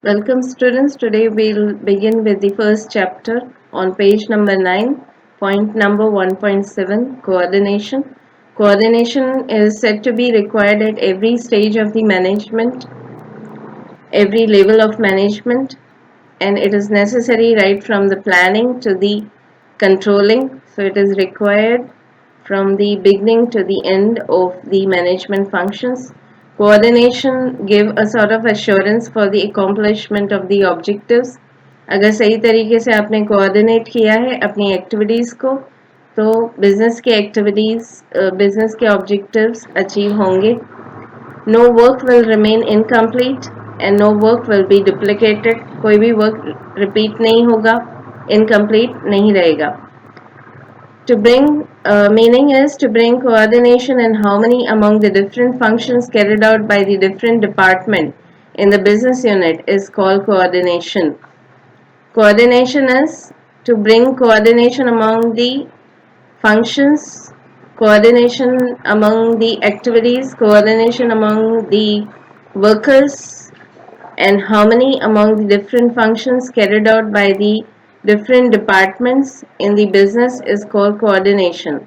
Welcome students. Today we'll begin with the first chapter on page number 9, point number 1.7, coordination. Coordination is said to be required at every stage of the management, every level of management, and it is necessary right from the planning to the controlling. So it is required from the beginning to the end of the management functions. Coordination give a sort of assurance for the accomplishment of the objectives. अगर सही तरीके से आपने coordinate किया है अपनी activities को तो बिजनेस के एक्टिविटीज़ बिजनेस के ऑब्जेक्टिव्स अचीव होंगे. No work will remain incomplete and no work will be duplicated. कोई भी वर्क रिपीट नहीं होगा, इनकम्प्लीट नहीं रहेगा. To bring meaning is to bring coordination and harmony among the different functions carried out by the different department in the business unit is called coordination. Coordination is to bring coordination among the functions, coordination among the activities, coordination among the workers, and harmony among the different functions carried out by the different departments in the business is called coordination.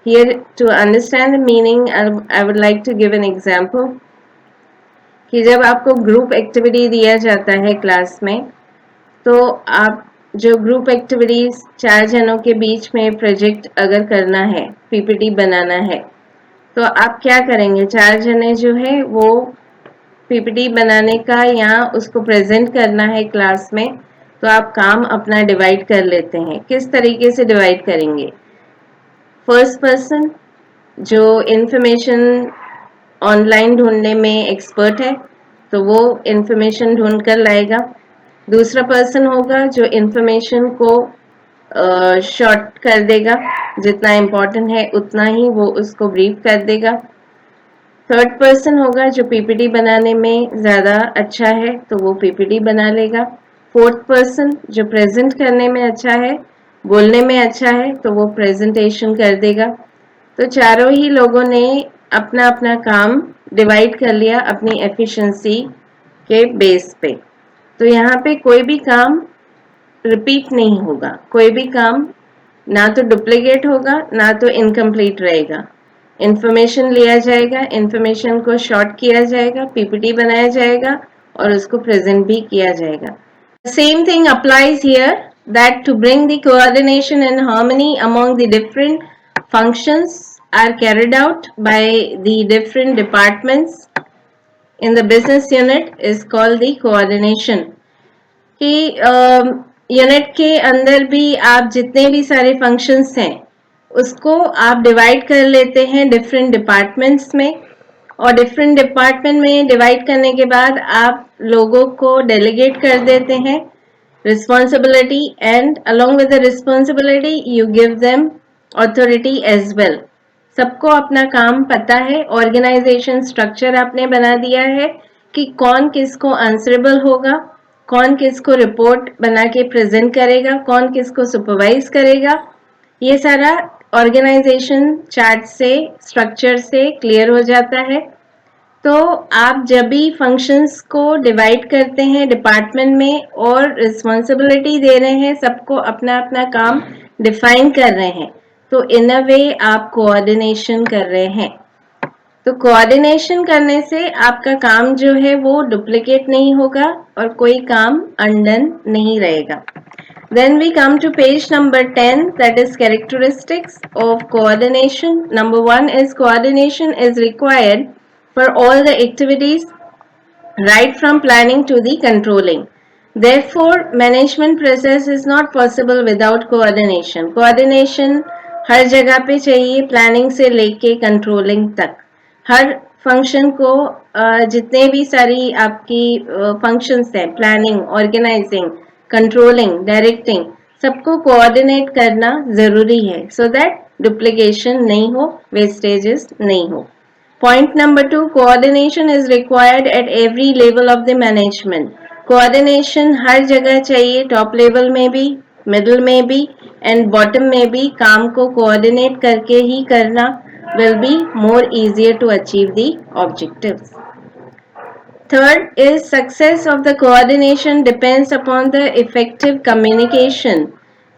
Here, to understand the meaning, I would like to give an example कि जब आपको group activity दिया जाता है class में तो आप जो ग्रुप एक्टिविटीज 4 जनों के बीच में प्रोजेक्ट अगर करना है, पीपीटी बनाना है, तो आप क्या करेंगे? 4 जने जो है वो पीपीटी बनाने का या उसको प्रेजेंट करना है क्लास में, तो आप काम अपना डिवाइड कर लेते हैं. किस तरीके से डिवाइड करेंगे? फर्स्ट पर्सन जो इंफॉर्मेशन ऑनलाइन ढूंढने में एक्सपर्ट है तो वो इंफॉर्मेशन ढूंढ कर लाएगा. दूसरा पर्सन होगा जो इंफॉर्मेशन को शॉर्ट कर देगा, जितना इम्पोर्टेंट है उतना ही वो उसको ब्रीफ कर देगा. थर्ड पर्सन होगा जो पीपीटी बनाने में ज़्यादा अच्छा है तो वो पीपीटी बना लेगा. फोर्थ पर्सन जो प्रेजेंट करने में अच्छा है, बोलने में अच्छा है, तो वो प्रेजेंटेशन कर देगा. तो चारों ही लोगों ने अपना अपना काम डिवाइड कर लिया अपनी एफिशिएंसी के बेस पे. तो यहाँ पे कोई भी काम रिपीट नहीं होगा, कोई भी काम ना तो डुप्लीकेट होगा ना तो इनकम्प्लीट रहेगा. इंफॉर्मेशन लिया जाएगा, इंफॉर्मेशन को शॉर्ट किया जाएगा, पीपीटी बनाया जाएगा और उसको प्रेजेंट भी किया जाएगा. Same thing applies here that to bring the coordination and harmony among the different functions are carried out by the different departments in the business unit is called the coordination. कि unit के अंदर भी आप जितने भी सारे functions हैं उसको आप डिवाइड कर लेते हैं डिफरेंट डिपार्टमेंट्स में, और डिफरेंट डिपार्टमेंट में डिवाइड करने के बाद आप लोगों को डेलीगेट कर देते हैं responsibility, and along with the responsibility you give them authority as well. सबको अपना काम पता है, ऑर्गेनाइजेशन स्ट्रक्चर आपने बना दिया है कि कौन किसको आंसरेबल होगा, कौन किसको रिपोर्ट बना के प्रेजेंट करेगा, कौन किसको सुपरवाइज करेगा. ये सारा ऑर्गेनाइजेशन चार्ट से, स्ट्रक्चर से क्लियर हो जाता है. तो आप जब भी फंक्शंस को डिवाइड करते हैं डिपार्टमेंट में और रिस्पॉन्सिबिलिटी दे रहे हैं, सबको अपना अपना काम डिफाइन कर रहे हैं, तो इन अ वे आप कोऑर्डिनेशन कर रहे हैं. तो कोऑर्डिनेशन करने से आपका काम जो है वो डुप्लीकेट नहीं होगा और कोई काम अनडन नहीं रहेगा. Then we come to page number 10, that is characteristics of coordination. Number 1 is coordination is required for all the activities right from planning to the controlling. Therefore, management process is not possible without coordination. Coordination हर जगह पे चाहिए, planning से लेके controlling तक. हर function को जितने भी सारी आपकी फंक्शंस हैं, प्लानिंग, ऑर्गेनाइजिंग, कंट्रोलिंग, डायरेक्टिंग, सबको कोऑर्डिनेट करना ज़रूरी है सो दैट डुप्लीकेशन नहीं हो, वेस्टेजेस नहीं हो. Point number 2, coordination is required at every level of the management. Coordination हर जगह चाहिए, टॉप लेवल में भी, मिडिल में भी एंड बॉटम में भी. काम को कोऑर्डिनेट करके ही करना will be more easier to achieve the objectives. Third is success of the coordination depends upon the effective communication.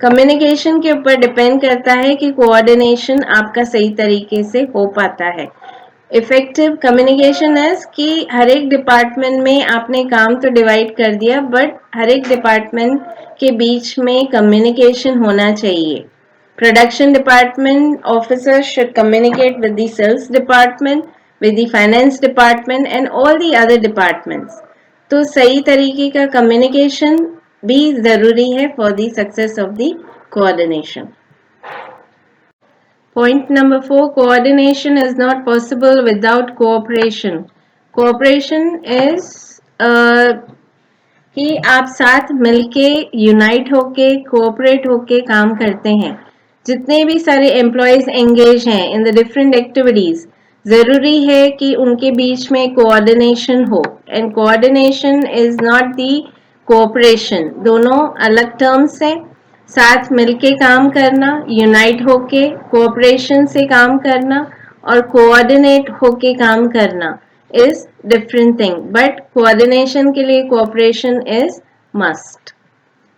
Communication के ऊपर डिपेंड करता है कि कोऑर्डिनेशन आपका सही तरीके से हो पाता है. इफेक्टिव कम्युनिकेशन इज कि हर एक डिपार्टमेंट में आपने काम तो डिवाइड कर दिया, बट हर एक डिपार्टमेंट के बीच में कम्युनिकेशन होना चाहिए. Production department officers should communicate with the sales department, with the finance department and all the other departments. तो सही तरीके का communication भी ज़रूरी है for the success of the coordination. Point number 4, coordination is not possible without cooperation. Cooperation is कि आप साथ मिलके यूनाइट होके कोऑपरेट होके काम करते हैं. जितने भी सारे एम्प्लॉयज एंगेज हैं इन द डिफरेंट एक्टिविटीज, जरूरी है कि उनके बीच में कोऑर्डिनेशन हो. And coordination is not the cooperation, दोनों अलग टर्म्स हैं. साथ मिलके काम करना, यूनाइट होके कोऑपरेशन से काम करना और कोऑर्डिनेट होके काम करना is different thing, but coordination के लिए cooperation is must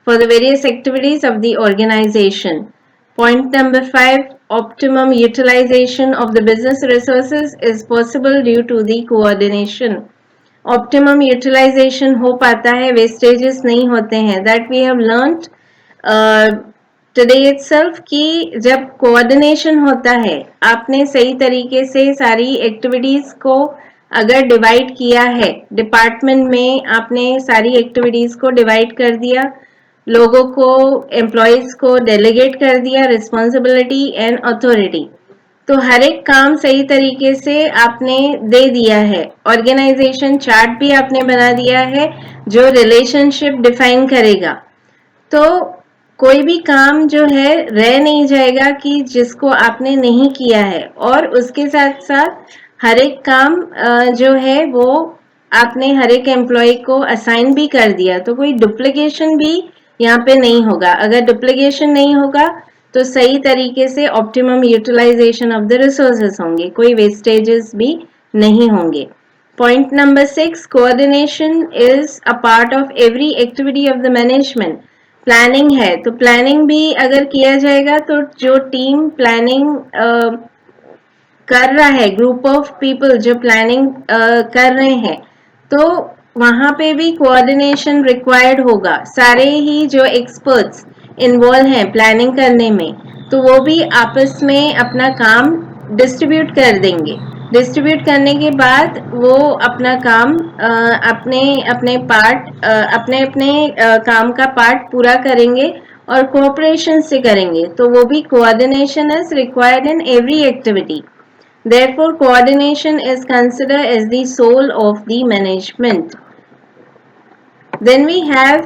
for the various activities of the organization. Point number 5, optimum utilization of the business resources is possible due to the coordination. Optimum utilization हो पाता है, wastages नहीं होते हैं. That we have learned today itself कि जब coordination होता है, आपने सही तरीके से सारी activities को अगर डिवाइड किया है, डिपार्टमेंट में आपने सारी एक्टिविटीज को डिवाइड कर दिया, लोगों को, एम्प्लॉयज को डेलीगेट कर दिया रिस्पॉन्सिबिलिटी एंड अथॉरिटी, तो हर एक काम सही तरीके से आपने दे दिया है. ऑर्गेनाइजेशन चार्ट भी आपने बना दिया है जो रिलेशनशिप डिफाइन करेगा. तो कोई भी काम जो है रह नहीं जाएगा कि जिसको आपने नहीं किया है. और उसके साथ साथ हर एक काम जो है वो आपने हर एक एम्प्लॉय को असाइन भी कर दिया, तो कोई डुप्लीकेशन भी यहाँ पे नहीं होगा. अगर डुप्लीकेशन नहीं होगा तो सही तरीके से optimum utilization of the resources होंगे, कोई वेस्टेजेस भी नहीं होंगे. Point number 6, coordination is a part of every activity of the management. Planning है तो प्लानिंग भी अगर किया जाएगा तो जो टीम प्लानिंग कर रहा है, ग्रुप ऑफ पीपल जो प्लानिंग कर रहे हैं, तो वहां पे भी कोऑर्डिनेशन रिक्वायर्ड होगा. सारे ही जो एक्सपर्ट्स इन्वॉल्व हैं प्लानिंग करने में, तो वो भी आपस में अपना काम डिस्ट्रीब्यूट कर देंगे. डिस्ट्रीब्यूट करने के बाद वो अपना काम अपने अपने पार्ट अपने अपने काम का पार्ट पूरा करेंगे और कोऑपरेशन से करेंगे. तो वो भी coordination is required in every activity. Therefore, coordination is considered as the soul of the management. Then we have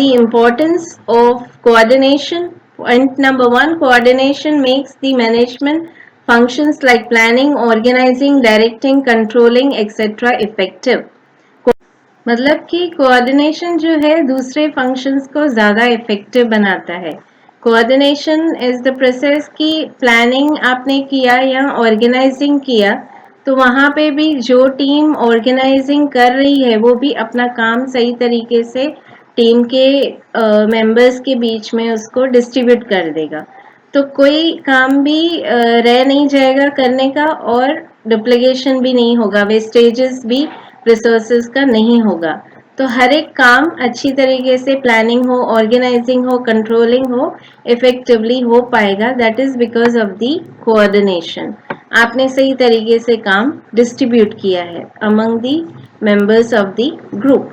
the importance of coordination. Point number 1, coordination makes the management functions like planning, organizing, directing, controlling, etc. effective. मतलब कि coordination जो है दूसरे functions को ज़्यादा effective बनाता है. Coordination is the process की प्लानिंग आपने किया या ऑर्गेनाइजिंग किया, तो वहाँ पे भी जो टीम ऑर्गेनाइजिंग कर रही है वो भी अपना काम सही तरीके से टीम के मेंबर्स के बीच में उसको डिस्ट्रीब्यूट कर देगा. तो कोई काम भी रह नहीं जाएगा करने का और डुप्लीकेशन भी नहीं होगा, वेस्टेजेस भी रिसोर्सेज का नहीं होगा. तो हर एक काम अच्छी तरीके से प्लानिंग हो, ऑर्गेनाइजिंग हो, कंट्रोलिंग हो, इफेक्टिवली हो पाएगा. That is because of the coordination. आपने सही तरीके से काम डिस्ट्रीब्यूट किया है among the members of the group.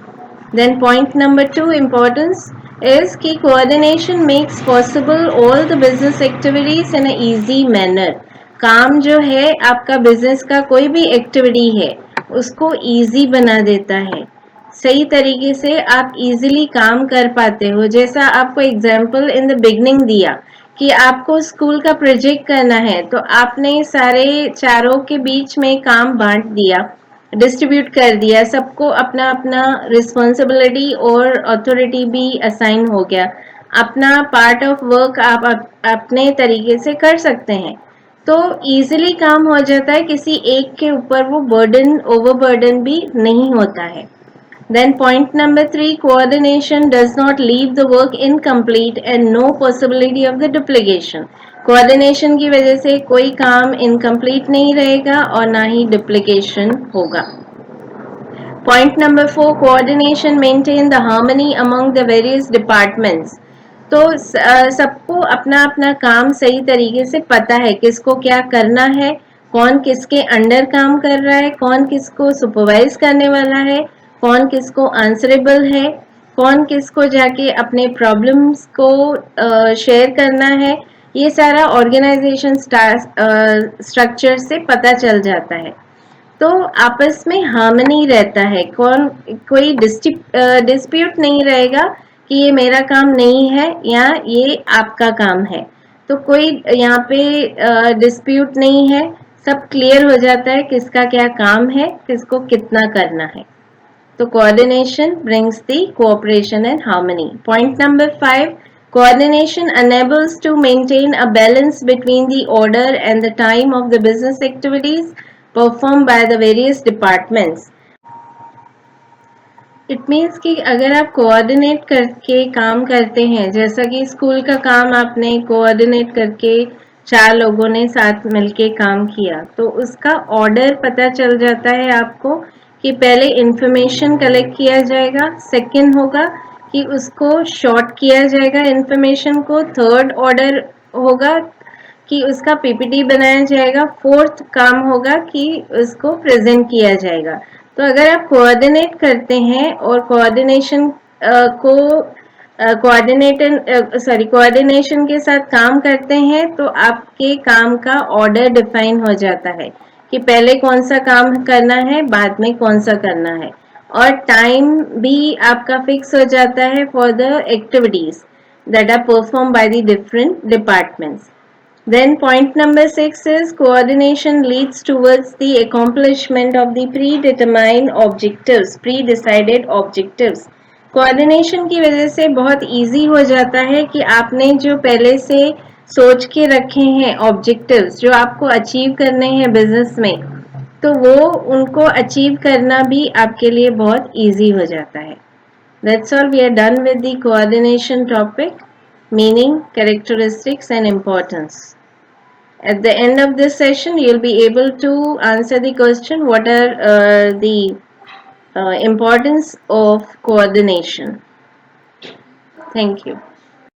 Then point number 2, importance is कि coordination makes possible all the business activities in a easy manner. काम जो है आपका बिजनेस का कोई भी एक्टिविटी है उसको इजी बना देता है. सही तरीके से आप इजीली काम कर पाते हो. जैसा आपको एग्जाम्पल इन द बिगनिंग दिया कि आपको स्कूल का प्रोजेक्ट करना है, तो आपने सारे चारों के बीच में काम बांट दिया, डिस्ट्रीब्यूट कर दिया, सबको अपना अपना रिस्पॉन्सिबिलिटी और अथॉरिटी भी असाइन हो गया. अपना पार्ट ऑफ वर्क आप अपने तरीके से कर सकते हैं. तो इजीली काम हो जाता है, किसी एक के ऊपर वो बर्डन ओवर बर्डन भी नहीं होता है. Then point number 3, coordination does not leave the work incomplete and no possibility of the duplication. Coordination की वजह से कोई काम incomplete नहीं रहेगा और ना ही duplication होगा. Point number 4, coordination maintain the harmony among the various departments. तो सबको अपना अपना काम सही तरीके से पता है, किसको क्या करना है, कौन किसके अंडर काम कर रहा है, कौन किसको सुपरवाइज करने वाला है, कौन किसको आंसरेबल है, कौन किसको जाके अपने प्रॉब्लम्स को शेयर करना है. ये सारा ऑर्गेनाइजेशन स्ट्रक्चर से पता चल जाता है. तो आपस में हार्मनी रहता है, कोई डिस्प्यूट नहीं रहेगा कि ये मेरा काम नहीं है या ये आपका काम है. तो कोई यहाँ पे डिस्प्यूट नहीं है, सब क्लियर हो जाता है किसका क्या काम है, किसको कितना करना है. तो coordination brings the cooperation and harmony. Point number 5, coordination enables to maintain a balance between the order and the time of the business activities performed by the various departments. It means कि अगर आप coordinate करके काम करते हैं, जैसा कि school का काम आपने कोऑर्डिनेट करके 4 लोगों ने साथ मिलके काम किया, तो उसका ऑर्डर पता चल जाता है आपको कि पहले इंफॉर्मेशन कलेक्ट किया जाएगा, सेकंड होगा कि उसको शॉर्ट किया जाएगा इंफॉर्मेशन को, थर्ड ऑर्डर होगा कि उसका पीपीटी बनाया जाएगा, फोर्थ काम होगा कि उसको प्रेजेंट किया जाएगा. तो अगर आप कोऑर्डिनेट करते हैं और कोऑर्डिनेशन के साथ काम करते हैं, तो आपके काम का ऑर्डर डिफाइन हो जाता है कि पहले कौन सा काम करना है, बाद में कौन सा करना है, और टाइम भी आपका फिक्स हो जाता है for the activities that are performed by the different departments. Then point number 6 is coordination leads towards the accomplishment of the pre-decided objectives. Coordination की वजह से बहुत easy हो जाता है कि आपने जो पहले से सोच के रखे हैं objectives, जो आपको अचीव करने हैं बिजनेस में, तो वो उनको अचीव करना भी आपके लिए बहुत easy हो जाता है. That's all. We are done with the coordination topic, meaning, characteristics and importance. At the end of this session, you'll be able to answer the question, what are the importance of coordination. Thank you.